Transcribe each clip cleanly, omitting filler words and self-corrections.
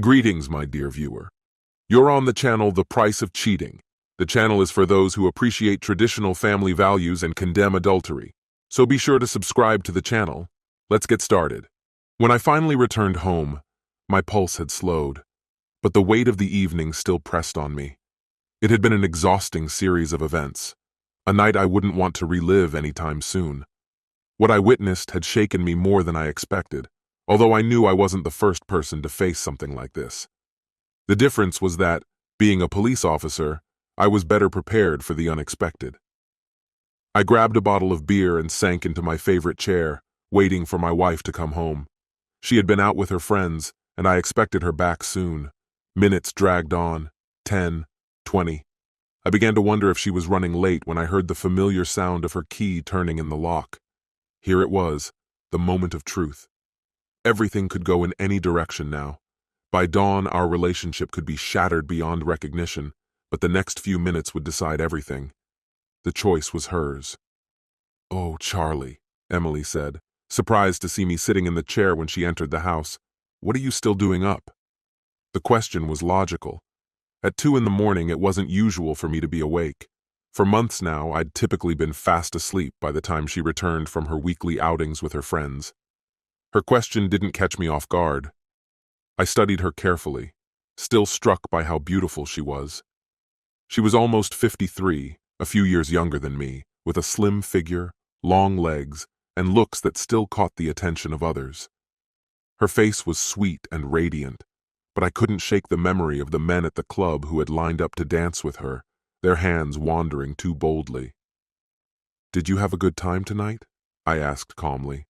Greetings, my dear viewer. You're on the channel The Price of Cheating. The channel is for those who appreciate traditional family values and condemn adultery. So be sure to subscribe to the channel. Let's get started. When I finally returned home, my pulse had slowed, but the weight of the evening still pressed on me. It had been an exhausting series of events, a night I wouldn't want to relive anytime soon. What I witnessed had shaken me more than I expected, although I knew I wasn't the first person to face something like this. The difference was that, being a police officer, I was better prepared for the unexpected. I grabbed a bottle of beer and sank into my favorite chair, waiting for my wife to come home. She had been out with her friends, and I expected her back soon. Minutes dragged on, 10, 20. I began to wonder if she was running late when I heard the familiar sound of her key turning in the lock. Here it was, the moment of truth. Everything could go in any direction now. By dawn, our relationship could be shattered beyond recognition, but the next few minutes would decide everything. The choice was hers. "Oh, Charlie," Emily said, surprised to see me sitting in the chair when she entered the house. "What are you still doing up?" The question was logical. At 2 in the morning, it wasn't usual for me to be awake. For months now, I'd typically been fast asleep by the time she returned from her weekly outings with her friends. Her question didn't catch me off guard. I studied her carefully, still struck by how beautiful she was. She was almost 53, a few years younger than me, with a slim figure, long legs, and looks that still caught the attention of others. Her face was sweet and radiant, but I couldn't shake the memory of the men at the club who had lined up to dance with her, their hands wandering too boldly. "Did you have a good time tonight?" I asked calmly.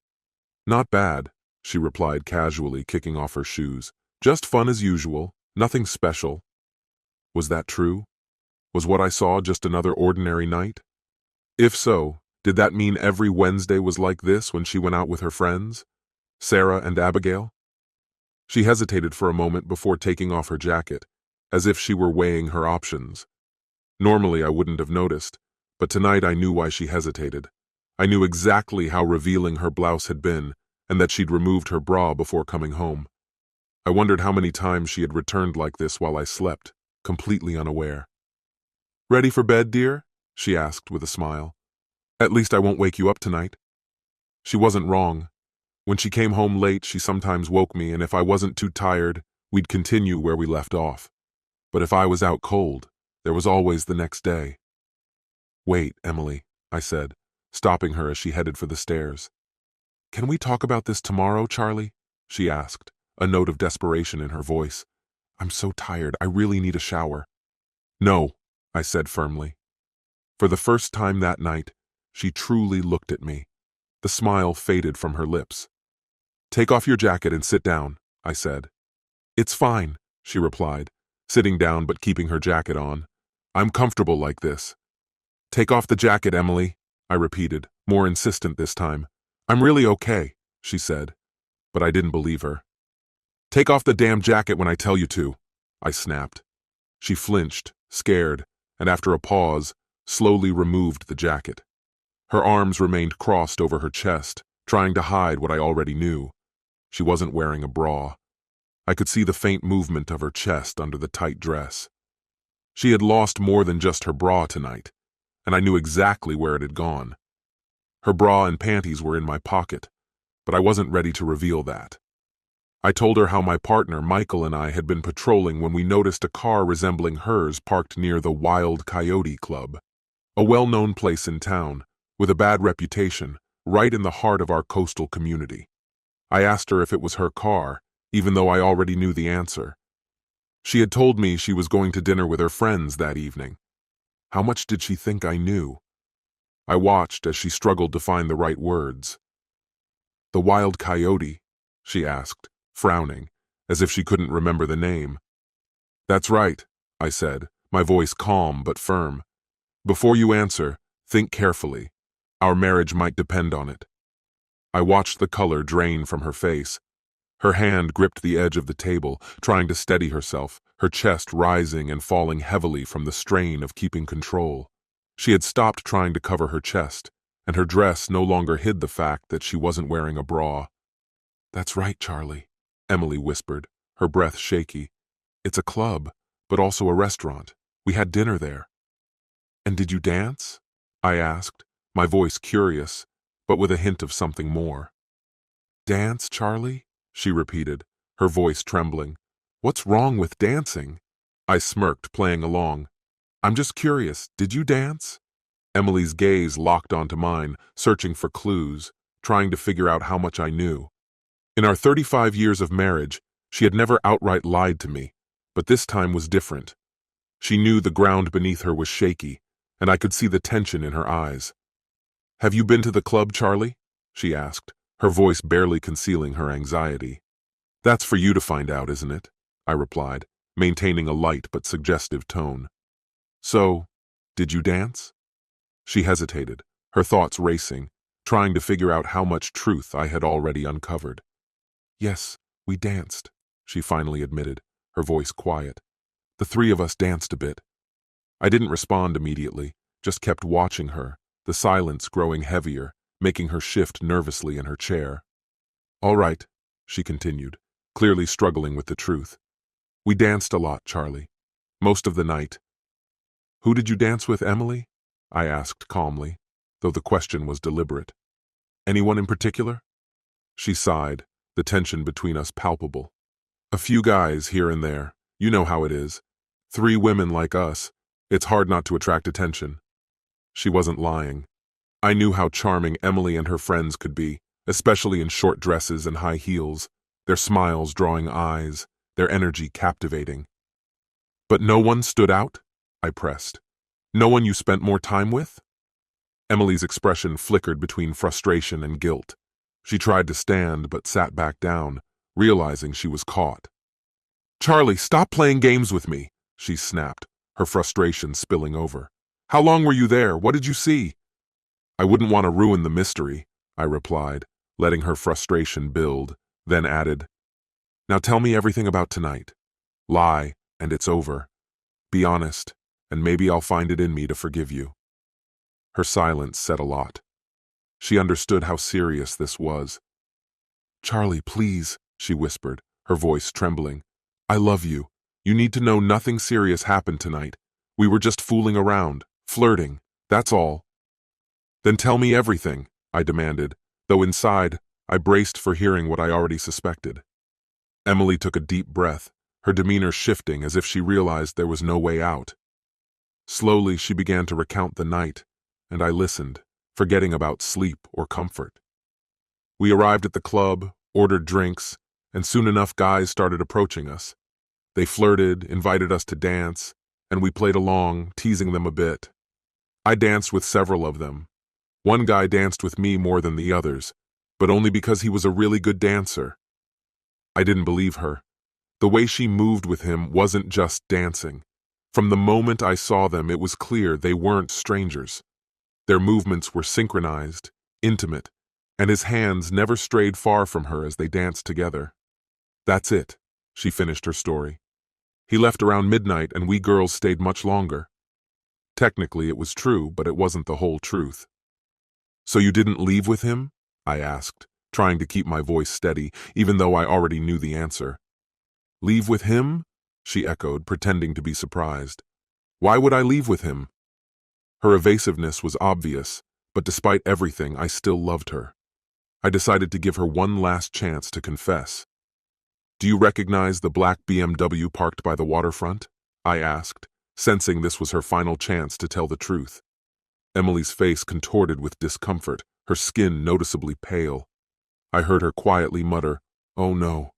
"Not bad," she replied casually, kicking off her shoes. "Just fun as usual, nothing special." Was that true? Was what I saw just another ordinary night? If so, did that mean every Wednesday was like this when she went out with her friends? Sarah and Abigail? She hesitated for a moment before taking off her jacket, as if she were weighing her options. Normally I wouldn't have noticed, but tonight I knew why she hesitated. I knew exactly how revealing her blouse had been, and that she'd removed her bra before coming home. I wondered how many times she had returned like this while I slept, completely unaware. "Ready for bed, dear?" she asked with a smile. "At least I won't wake you up tonight." She wasn't wrong. When she came home late, she sometimes woke me, and if I wasn't too tired, we'd continue where we left off. But if I was out cold, there was always the next day. "Wait, Emily," I said, stopping her as she headed for the stairs. "Can we talk about this tomorrow, Charlie?" she asked, a note of desperation in her voice. "I'm so tired, I really need a shower." "No," I said firmly. For the first time that night, she truly looked at me. The smile faded from her lips. "Take off your jacket and sit down," I said. "It's fine," she replied, sitting down but keeping her jacket on. "I'm comfortable like this." "Take off the jacket, Emily," I repeated, more insistent this time. "I'm really okay," she said, but I didn't believe her. "Take off the damn jacket when I tell you to," I snapped. She flinched, scared, and after a pause, slowly removed the jacket. Her arms remained crossed over her chest, trying to hide what I already knew. She wasn't wearing a bra. I could see the faint movement of her chest under the tight dress. She had lost more than just her bra tonight, and I knew exactly where it had gone. Her bra and panties were in my pocket, but I wasn't ready to reveal that. I told her how my partner, Michael, and I had been patrolling when we noticed a car resembling hers parked near the Wild Coyote Club, a well-known place in town, with a bad reputation, right in the heart of our coastal community. I asked her if it was her car, even though I already knew the answer. She had told me she was going to dinner with her friends that evening. How much did she think I knew? I watched as she struggled to find the right words. "The Wild Coyote?" she asked, frowning, as if she couldn't remember the name. "That's right," I said, my voice calm but firm. "Before you answer, think carefully. Our marriage might depend on it." I watched the color drain from her face. Her hand gripped the edge of the table, trying to steady herself, her chest rising and falling heavily from the strain of keeping control. She had stopped trying to cover her chest, and her dress no longer hid the fact that she wasn't wearing a bra. "That's right, Charlie," Emily whispered, her breath shaky. It's a club, but also a restaurant. We had dinner there. And did you dance? I asked, my voice curious, but with a hint of something more. Dance, Charlie? She repeated, her voice trembling. What's wrong with dancing? I smirked, playing along. I'm just curious, did you dance? Emily's gaze locked onto mine, searching for clues, trying to figure out how much I knew. In our 35 years of marriage, she had never outright lied to me, but this time was different. She knew the ground beneath her was shaky, and I could see the tension in her eyes. Have you been to the club, Charlie? She asked, her voice barely concealing her anxiety. That's for you to find out, isn't it? I replied, maintaining a light but suggestive tone. So, did you dance? She hesitated, her thoughts racing, trying to figure out how much truth I had already uncovered. Yes, we danced, she finally admitted, her voice quiet. The three of us danced a bit. I didn't respond immediately, just kept watching her, the silence growing heavier, making her shift nervously in her chair. All right, she continued, clearly struggling with the truth. We danced a lot, Charlie. Most of the night. Who did you dance with, Emily? I asked calmly, though the question was deliberate. Anyone in particular? She sighed, the tension between us palpable. A few guys here and there. You know how it is. 3 women like us. It's hard not to attract attention. She wasn't lying. I knew how charming Emily and her friends could be, especially in short dresses and high heels, their smiles drawing eyes, their energy captivating. But no one stood out? I pressed. No one you spent more time with? Emily's expression flickered between frustration and guilt. She tried to stand but sat back down, realizing she was caught. Charlie, stop playing games with me, she snapped, her frustration spilling over. How long were you there? What did you see? I wouldn't want to ruin the mystery, I replied, letting her frustration build, then added, Now tell me everything about tonight. Lie, and it's over. Be honest, and maybe I'll find it in me to forgive you. Her silence said a lot. She understood how serious this was. Charlie, please, she whispered, her voice trembling. I love you. You need to know nothing serious happened tonight. We were just fooling around, flirting, that's all. Then tell me everything, I demanded, though inside, I braced for hearing what I already suspected. Emily took a deep breath, her demeanor shifting as if she realized there was no way out. Slowly, she began to recount the night, and I listened, forgetting about sleep or comfort. We arrived at the club, ordered drinks, and soon enough guys started approaching us. They flirted, invited us to dance, and we played along, teasing them a bit. I danced with several of them. One guy danced with me more than the others, but only because he was a really good dancer. I didn't believe her. The way she moved with him wasn't just dancing. From the moment I saw them, it was clear they weren't strangers. Their movements were synchronized, intimate, and his hands never strayed far from her as they danced together. That's it, she finished her story. He left around midnight and we girls stayed much longer. Technically it was true, but it wasn't the whole truth. So you didn't leave with him? I asked, trying to keep my voice steady, even though I already knew the answer. Leave with him? She echoed, pretending to be surprised. Why would I leave with him? Her evasiveness was obvious, but despite everything, I still loved her. I decided to give her one last chance to confess. Do you recognize the black BMW parked by the waterfront? I asked, sensing this was her final chance to tell the truth. Emily's face contorted with discomfort, her skin noticeably pale. I heard her quietly mutter, "Oh no,"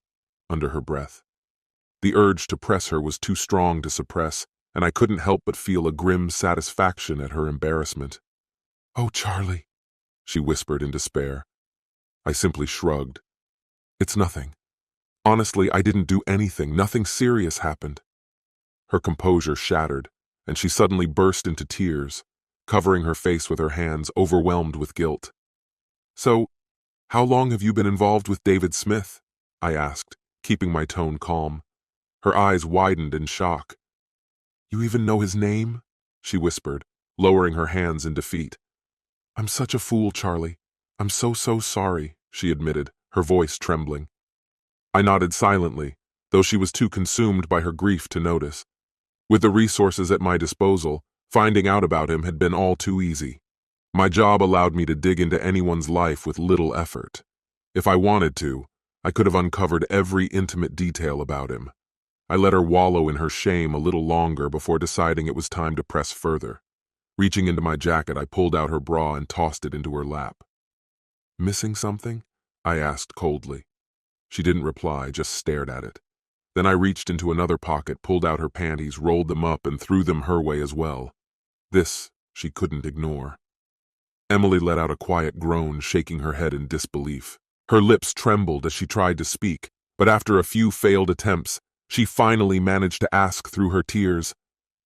under her breath. The urge to press her was too strong to suppress, and I couldn't help but feel a grim satisfaction at her embarrassment. "Oh, Charlie," she whispered in despair. I simply shrugged. "It's nothing. Honestly, I didn't do anything. Nothing serious happened." Her composure shattered, and she suddenly burst into tears, covering her face with her hands, overwhelmed with guilt. "So, how long have you been involved with David Smith?" I asked, keeping my tone calm. Her eyes widened in shock. "You even know his name?" she whispered, lowering her hands in defeat. "I'm such a fool, Charlie. I'm so sorry," she admitted, her voice trembling. I nodded silently, though she was too consumed by her grief to notice. With the resources at my disposal, finding out about him had been all too easy. My job allowed me to dig into anyone's life with little effort. If I wanted to, I could have uncovered every intimate detail about him. I let her wallow in her shame a little longer before deciding it was time to press further. Reaching into my jacket, I pulled out her bra and tossed it into her lap. "Missing something?" I asked coldly. She didn't reply, just stared at it. Then I reached into another pocket, pulled out her panties, rolled them up, and threw them her way as well. This she couldn't ignore. Emily let out a quiet groan, shaking her head in disbelief. Her lips trembled as she tried to speak, but after a few failed attempts, she finally managed to ask through her tears,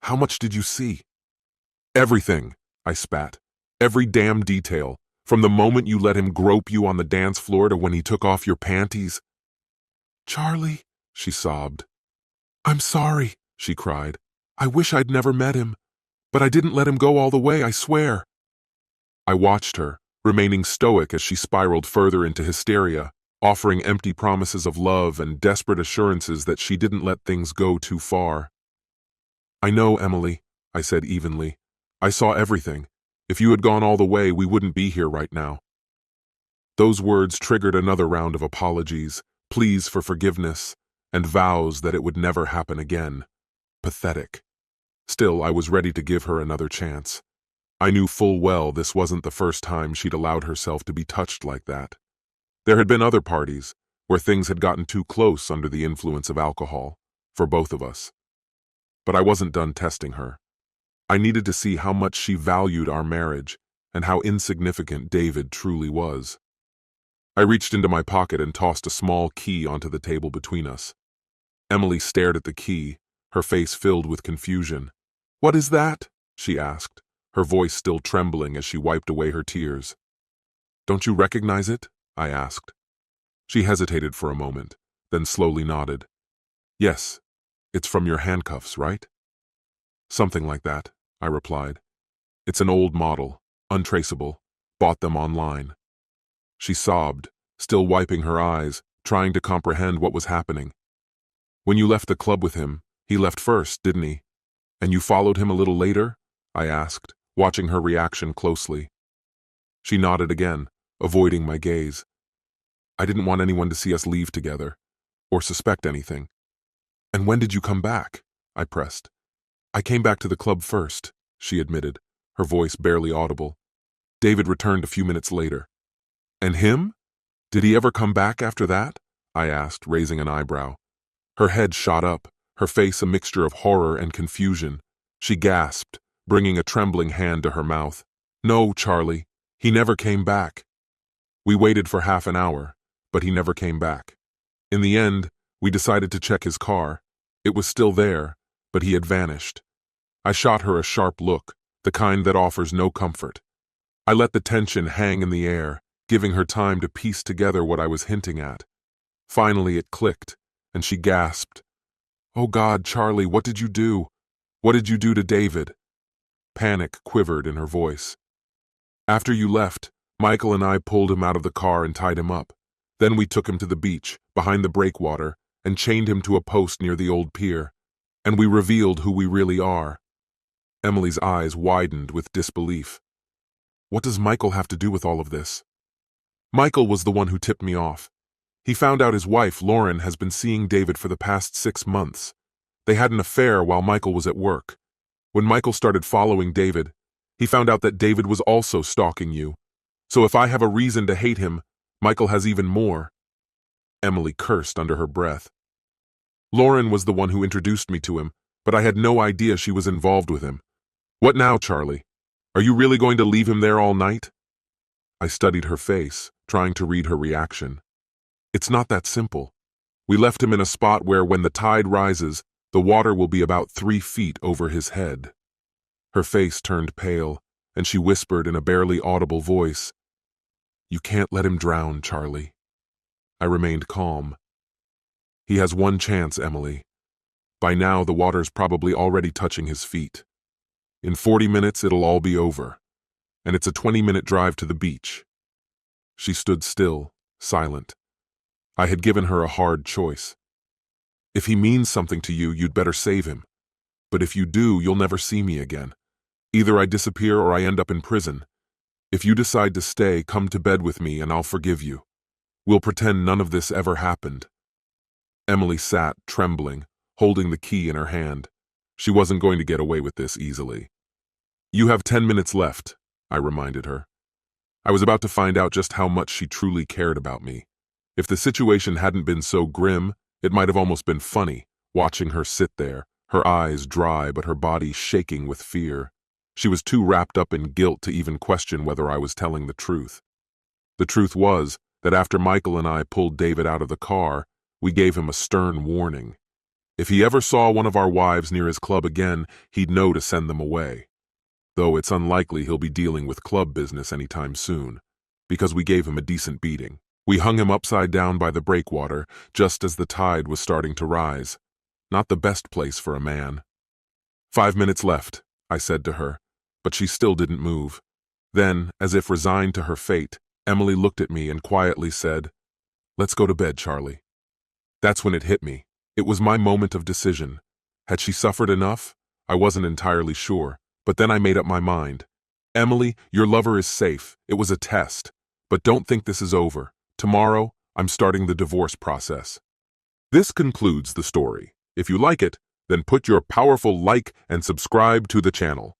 "How much did you see?" "Everything," I spat. "Every damn detail, from the moment you let him grope you on the dance floor to when he took off your panties." "Charlie," she sobbed. "I'm sorry," she cried. "I wish I'd never met him, but I didn't let him go all the way, I swear." I watched her, remaining stoic as she spiraled further into hysteria, offering empty promises of love and desperate assurances that she didn't let things go too far. "I know, Emily," I said evenly. "I saw everything. If you had gone all the way, we wouldn't be here right now." Those words triggered another round of apologies, pleas for forgiveness, and vows that it would never happen again. Pathetic. Still, I was ready to give her another chance. I knew full well this wasn't the first time she'd allowed herself to be touched like that. There had been other parties where things had gotten too close under the influence of alcohol, for both of us. But I wasn't done testing her. I needed to see how much she valued our marriage and how insignificant David truly was. I reached into my pocket and tossed a small key onto the table between us. Emily stared at the key, her face filled with confusion. "What is that?" she asked, her voice still trembling as she wiped away her tears. "Don't you recognize it?" I asked. She hesitated for a moment, then slowly nodded. "Yes, it's from your handcuffs, right?" "Something like that," I replied. "It's an old model, untraceable, bought them online." She sobbed, still wiping her eyes, trying to comprehend what was happening. "When you left the club with him, he left first, didn't he? And you followed him a little later?" I asked, watching her reaction closely. She nodded again, avoiding my gaze. "I didn't want anyone to see us leave together, or suspect anything." "And when did you come back?" I pressed. "I came back to the club first," she admitted, her voice barely audible. "David returned a few minutes later." "And him? Did he ever come back after that?" I asked, raising an eyebrow. Her head shot up, her face a mixture of horror and confusion. She gasped, bringing a trembling hand to her mouth. "No, Charlie, he never came back." We waited for half an hour, but he never came back. In the end, we decided to check his car. It was still there, but he had vanished. I shot her a sharp look, the kind that offers no comfort. I let the tension hang in the air, giving her time to piece together what I was hinting at. Finally it clicked, and she gasped. "Oh God, Charlie, what did you do? What did you do to David?" Panic quivered in her voice. "After you left, Michael and I pulled him out of the car and tied him up. Then we took him to the beach, behind the breakwater, and chained him to a post near the old pier. And we revealed who we really are." Emily's eyes widened with disbelief. "What does Michael have to do with all of this?" "Michael was the one who tipped me off. He found out his wife, Lauren, has been seeing David for the past 6 months. They had an affair while Michael was at work. When Michael started following David, he found out that David was also stalking you. So if I have a reason to hate him, Michael has even more." Emily cursed under her breath. "Lauren was the one who introduced me to him, but I had no idea she was involved with him. What now, Charlie? Are you really going to leave him there all night?" I studied her face, trying to read her reaction. "It's not that simple. We left him in a spot where, when the tide rises, the water will be about 3 feet over his head." Her face turned pale, and she whispered in a barely audible voice, "You can't let him drown, Charlie." I remained calm. "He has one chance, Emily. By now, the water's probably already touching his feet. In 40 minutes, it'll all be over, and it's a 20-minute drive to the beach." She stood still, silent. I had given her a hard choice. If he means something to you, you'd better save him. But if you do, you'll never see me again. Either I disappear or I end up in prison. If you decide to stay, come to bed with me and I'll forgive you. We'll pretend none of this ever happened." Emily sat, trembling, holding the key in her hand. She wasn't going to get away with this easily. "You have 10 minutes left," I reminded her. I was about to find out just how much she truly cared about me. If the situation hadn't been so grim, it might have almost been funny, watching her sit there, her eyes dry but her body shaking with fear. She was too wrapped up in guilt to even question whether I was telling the truth. The truth was that after Michael and I pulled David out of the car, we gave him a stern warning. If he ever saw one of our wives near his club again, he'd know to send them away. Though it's unlikely he'll be dealing with club business anytime soon, because we gave him a decent beating. We hung him upside down by the breakwater, just as the tide was starting to rise. Not the best place for a man. 5 minutes left, I said to her, but she still didn't move. Then, as if resigned to her fate, Emily looked at me and quietly said, "Let's go to bed, Charlie." That's when it hit me. It was my moment of decision. Had she suffered enough? I wasn't entirely sure, but then I made up my mind. "Emily, your lover is safe. It was a test. But don't think this is over. Tomorrow, I'm starting the divorce process." This concludes the story. If you like it, then put your powerful like and subscribe to the channel.